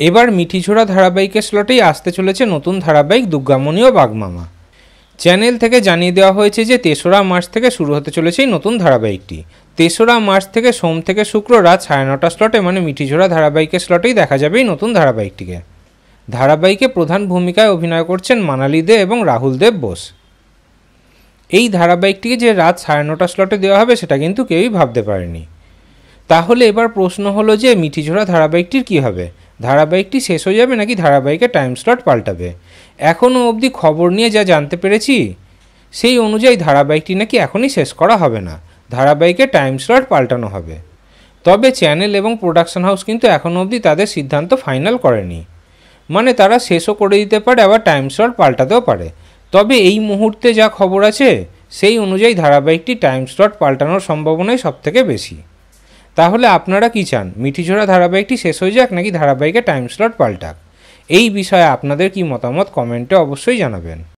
এবার মিঠিঝোড়া ধারাবাহিকের স্লটেই আসতে চলেছে নতুন ধারাবাহিক দুর্গামণি ও বাঘমামা। চ্যানেল থেকে জানিয়ে দেওয়া হয়েছে যে 3রা মার্চ থেকে শুরু হতে চলেছে এই নতুন ধারাবাহিকটি। 3রা মার্চ থেকে সোম থেকে শুক্র রাত 9:30 স্লটে মানে মিঠিঝোড়া ধারাবাহিকের স্লটেই দেখা যাবে এই নতুন ধারাবাহিকটিকে। ধারাবাহিকে প্রধান ভূমিকায় অভিনয় করছেন মানালি দে এবং রাহুল দেব বোস। এই ধারাবাহিকটিকে যে রাত 9:30 স্লটে দেওয়া হবে সেটা কিন্তু কেউই ভাবতে পারেনি। তাহলে এবার প্রশ্ন হলো যে মিঠিঝোড়া ধারাবাহিকটির কী হবে? ধারাবাহিকটি শেষ হয়ে যাবে নাকি ধারাবাহিকের টাইম স্লট পাল্টাবে? এখনও অবধি খবর নিয়ে যা জানতে পেরেছি সেই অনুযায়ী ধারাবাহিকটি নাকি এখনই শেষ করা হবে না, ধারাবাহিকের টাইম স্লট পাল্টানো হবে। তবে চ্যানেল এবং প্রোডাকশন হাউস কিন্তু এখনও অবধি তাদের সিদ্ধান্ত ফাইনাল করেনি, মানে তারা শেষও করে দিতে পারে আবার টাইম স্লট পাল্টাতেও পারে। তবে এই মুহূর্তে যা খবর আছে সেই অনুযায়ী ধারাবাহিকটি টাইম স্লট পাল্টানোর সম্ভাবনাই সবথেকে বেশি। তাহলে আপনারা কি চান, মিঠিঝোড়া ধারাবাহিকটি শেষ হয়ে যাক নাকি ধারাবাহিকের টাইম স্লট পাল্টাক? এই বিষয়ে আপনাদের কি মতামত কমেন্টে অবশ্যই জানাবেন।